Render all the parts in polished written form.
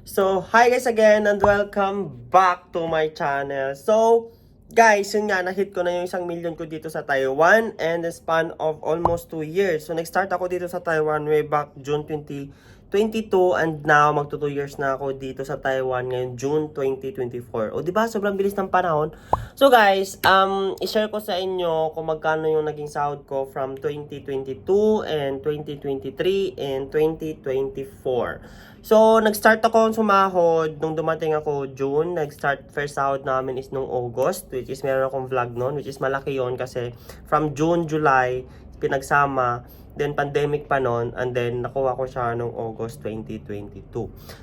So, hi guys again and welcome back to my channel. So, guys, yun nga, na-hit ko na yung 1,000,000 ko dito sa Taiwan and the span of almost 2 years. So, nag-start ako dito sa Taiwan way back June 2022 and now magto 2 years na ako dito sa Taiwan ngayon June 2024. O, di ba? Sobrang bilis ng panahon. So, guys, i-share ko sa inyo kung magkano yung naging sahod ko from 2022 and 2023 and 2024. So, nag-start ako sumahod nung dumating ako June. Nag-start first sahod namin is nung August, which is meron akong vlog noon, which is malaki yon kasi from June, July, pinagsama, then pandemic pa noon, and then nakuha ko siya nung August 2022.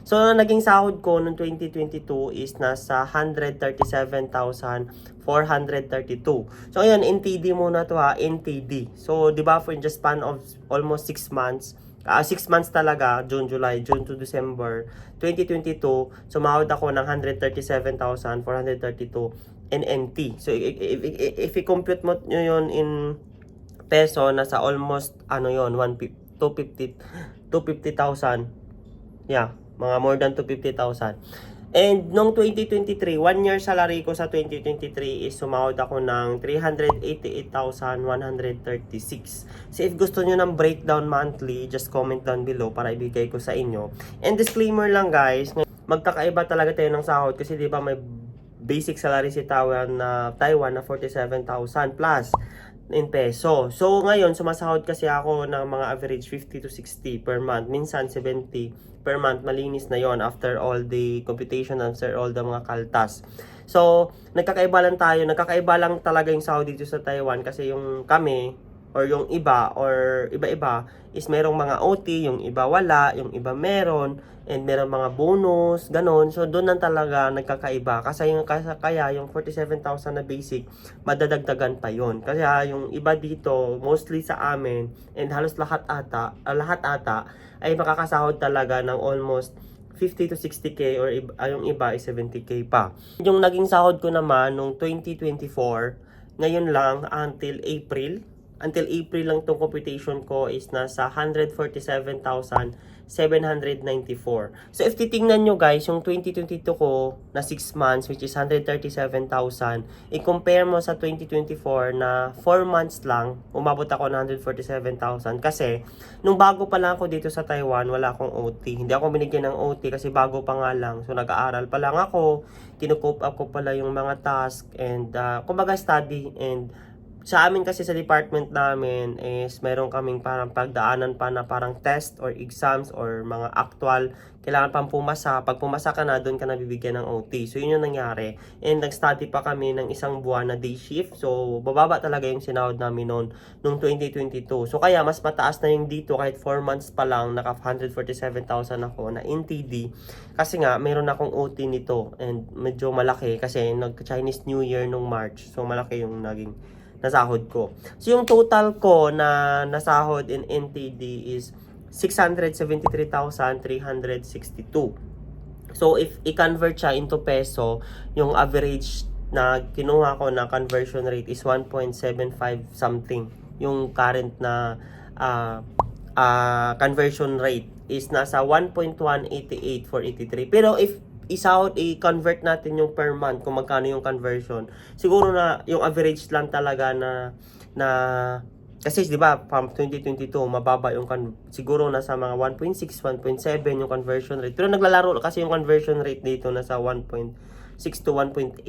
So, naging sahod ko nung 2022 is nasa 137,432. So, ayun, NTD muna to ha, NTD. So, di ba for just span of almost 6 months, 6 months talaga, June to December 2022, sumahod ako ng 137,432 in NT. So, if i-compute mo nyo yun in peso, nasa almost, ano yun, 250,000. Yeah, mga more than 250,000. And nung 2023, 1 year salary ko sa 2023 is sumahod ako ng 388,136. So if gusto nyo ng breakdown monthly, just comment down below para ibigay ko sa inyo. And disclaimer lang guys, magkakaiba talaga tayo ng sahod kasi di ba may basic salary si Taiwan na 47,000 plus in peso. So ngayon sumasahod kasi ako ng mga average 50 to 60 per month, minsan 70 per month. Malinis na yon after all the computation, after all the mga kaltas. So nagkakaiba lang tayo, nagkakaiba lang talaga yung sahod dito sa Taiwan kasi yung kami or yung iba or iba-iba is merong mga OT, yung iba wala, yung iba meron, and merong mga bonus, ganon. So doon lang talaga nagkakaiba kasi kaya yung 47,000 na basic madadagdagan pa yon. Kaya yung iba dito mostly sa amin and halos lahat ata ay makakasahod talaga ng almost 50 to 60k or yung iba ay 70k pa. Yung naging sahod ko naman nung 2024, ngayon lang until April lang tong computation ko is nasa 147,794. So if titingnan nyo guys, yung 2022 ko na 6 months which is 137,000, i-compare mo sa 2024 na 4 months lang, umabot ako ng 147,000 kasi nung bago pa lang ako dito sa Taiwan, wala akong OT. Hindi ako binigyan ng OT kasi bago pa nga lang. So nag-aaral pa lang ako, kinukope up ko pala yung mga task and kumbaga study. And sa amin kasi sa department namin is meron kaming parang pagdaanan pa na parang test or exams or mga actual. Kailangan pang pumasa. Pag pumasa ka na, doon ka nabibigyan ng OT. So, yun yung nangyari. And nag-study pa kami ng isang buwan na day shift. So, bababa talaga yung sinahod namin noon, nung 2022. So, kaya mas mataas na yung dito kahit 4 months pa lang, naka 147,000 ako na NTD. Kasi nga, meron akong OT nito. And medyo malaki kasi nag-Chinese New Year nung March. So, malaki yung naging nasahod ko. So, yung total ko na nasahod in NTD is 673,362. So, if i-convert siya into peso, yung average na kinuha ko na conversion rate is 1.75 something. Yung current na conversion rate is nasa 1.188,483. Pero if i-convert natin yung per month kung magkano yung conversion, siguro na yung average lang talaga na kasi di ba from 2022 mababa yung siguro nasa mga 1.6, 1.7 yung conversion rate. Pero naglalaro kasi yung conversion rate dito nasa 1.6 to 1.8.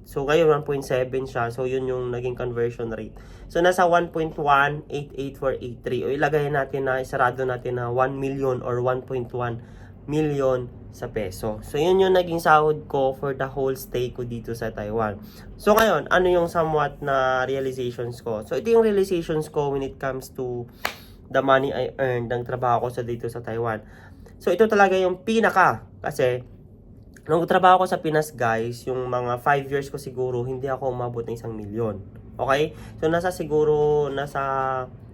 So ngayon 1.7 siya. So yun yung naging conversion rate. So nasa 1.188483. O ilagay natin na isarado natin na 1 million or 1.1 million sa peso. So, yun yung naging sahod ko for the whole stay ko dito sa Taiwan. So, ngayon, ano yung somewhat na realizations ko? So, ito yung realizations ko when it comes to the money I earned ng trabaho ko sa dito sa Taiwan. So, ito talaga yung pinaka. Kasi, nung trabaho ko sa Pinas, guys, yung mga 5 years ko siguro, hindi ako umabot ng 1,000,000. Okay? So, nasa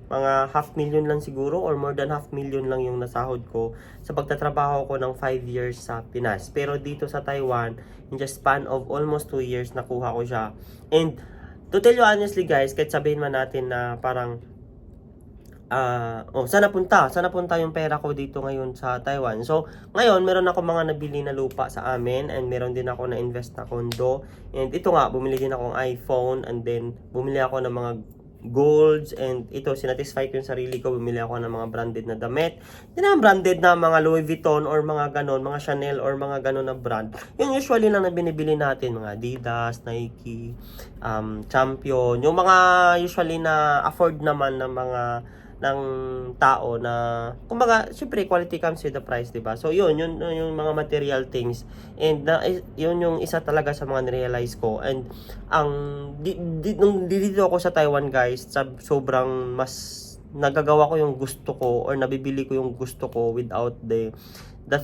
mga 500,000 lang siguro or more than 500,000 lang yung nasahod ko sa pagtatrabaho ko ng 5 years sa Pinas. Pero dito sa Taiwan, in just span of almost 2 years, nakuha ko siya. And to tell you honestly guys, kahit sabihin man natin na parang sana punta yung pera ko dito ngayon sa Taiwan. So, ngayon, meron ako mga nabili na lupa sa amin and meron din ako na-invest na condo. And ito nga, bumili din akong iPhone and then bumili ako ng mga golds and ito, sinatisfy ko yung sarili ko, bumili ako ng mga branded na damit. Hindi na branded na mga Louis Vuitton or mga ganon, mga Chanel or mga ganon na brand. Yung usually lang na binibili natin, mga Adidas, Nike, Champion, yung mga usually na afford naman ng mga ng tao na kumbaga syempre quality comes with the price, di ba? So yun yung mga material things and yun yung isa talaga sa mga realize ko and ang nung dito ako sa Taiwan guys, sobrang mas nagagawa ko yung gusto ko or nabibili ko yung gusto ko without the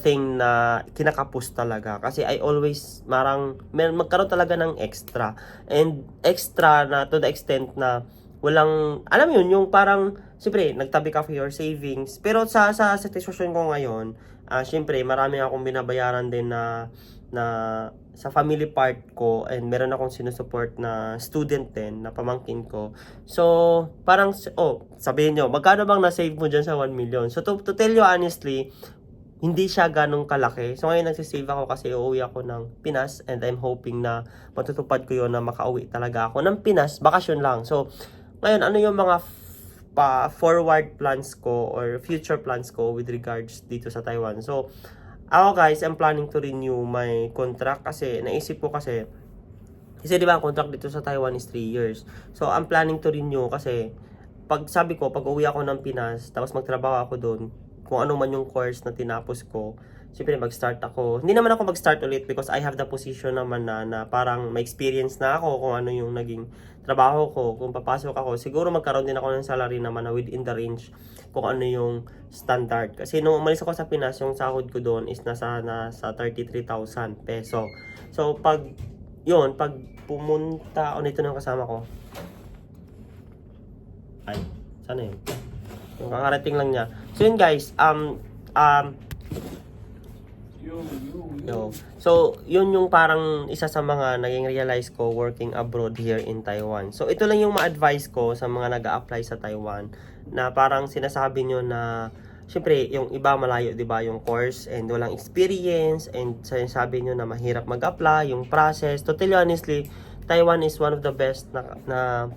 thing na kinakapos talaga kasi I always magkaroon talaga ng extra and extra na to the extent na walang, alam yun, yung parang, siyempre, nagtabi ka for your savings. Pero sa sitwasyon ko ngayon, siyempre, marami akong binabayaran din na sa family part ko and meron akong sinusupport na student din, na pamangkin ko. So, parang, sabihin nyo, magkano bang na-save mo dyan sa 1 million? So, to tell you honestly, hindi siya ganong kalaki. So ngayon nagsisave ako kasi uuwi ako ng Pinas and I'm hoping na matutupad ko yun na makauwi talaga ako ng Pinas, bakasyon lang. So ngayon, ano yung mga forward plans ko or future plans ko with regards dito sa Taiwan? So ako guys, I'm planning to renew my contract kasi naisip ko kasi di ba ang contract dito sa Taiwan is 3 years. So I'm planning to renew kasi pag uwi ako ng Pinas tapos magtrabaho ako doon, kung ano man yung course na tinapos ko, siyempre mag-start ako. Hindi naman ako mag-start ulit because I have the position naman na parang may experience na ako kung ano yung naging trabaho ko. Kung papasok ako, siguro magkaroon din ako ng salary naman na within the range kung ano yung standard. Kasi nung umalis ako sa Pinas, yung sahod ko doon is nasa 33,000 peso. So pag pumunta, nito na yung kasama ko. Ay, sana yun. Yung kakarating lang niya. So yun guys, so yun yung parang isa sa mga naging realize ko working abroad here in Taiwan. So ito lang yung ma-advise ko sa mga nag-a-apply sa Taiwan na parang sinasabi nyo na syempre yung iba malayo, 'di ba, yung course and walang experience and sinasabi nyo na mahirap mag-apply, yung process. To tell you honestly, Taiwan is one of the best na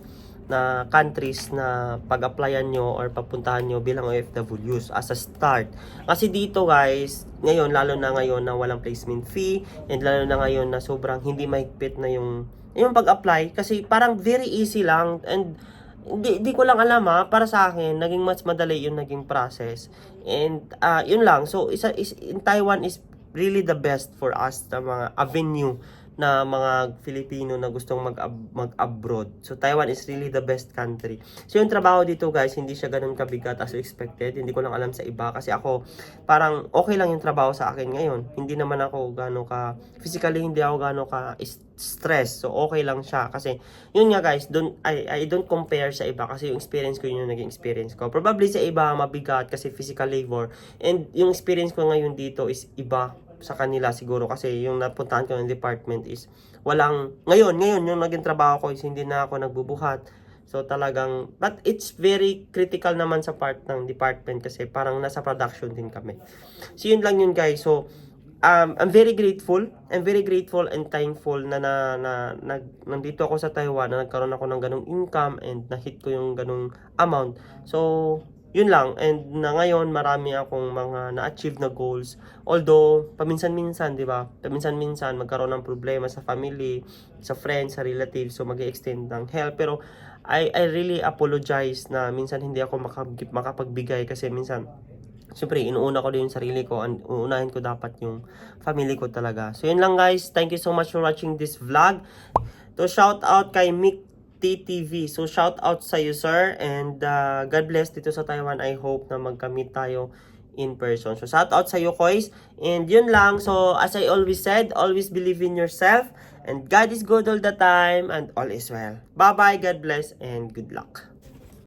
countries na pag-applyan nyo or papuntahan nyo bilang OFWs as a start. Kasi dito guys, ngayon, lalo na ngayon na walang placement fee and lalo na ngayon na sobrang hindi mahigpit na yung pag-apply kasi parang very easy lang and di ko lang alam para sa akin, naging mas madali yung naging process. And yun lang. So, in Taiwan is really the best for us na mga avenue na mga Filipino na gustong mag-abroad. So, Taiwan is really the best country. So, yung trabaho dito guys, hindi siya ganun kabigat as expected. Hindi ko lang alam sa iba. Kasi ako, parang okay lang yung trabaho sa akin ngayon. Hindi naman ako physically hindi ako gano'n ka stress. So, okay lang siya. Kasi, yun nga guys, I don't compare sa iba. Kasi yung experience ko, yun yung naging experience ko. Probably sa iba, mabigat kasi physical labor. And yung experience ko ngayon dito is iba sa kanila siguro kasi yung napuntahan ko ng department is ngayon yung naging trabaho ko is hindi na ako nagbubuhat. So talagang, but it's very critical naman sa part ng department kasi parang nasa production din kami. So yun lang yun guys. So I'm very grateful and thankful na nandito ako sa Taiwan na nagkaroon ako ng ganung income and na-hit ko yung ganung amount. So yun lang, and na ngayon marami akong mga na-achieve na goals. Although, paminsan-minsan, di ba? Paminsan-minsan magkaroon ng problema sa family, sa friends, sa relatives, so mag-extend ng help. Pero, I really apologize na minsan hindi ako makapagbigay kasi minsan, siyempre, inuuna ko din yung sarili ko, uunahin ko dapat yung family ko talaga. So, yun lang guys. Thank you so much for watching this vlog. To shout out kay Mick TTV. So, shout out sa you, sir. And God bless dito sa Taiwan. I hope na magkamit tayo in person. So, shout out sa you, guys. And yun lang. So, as I always said, always believe in yourself. And God is good all the time. And all is well. Bye-bye. God bless and good luck.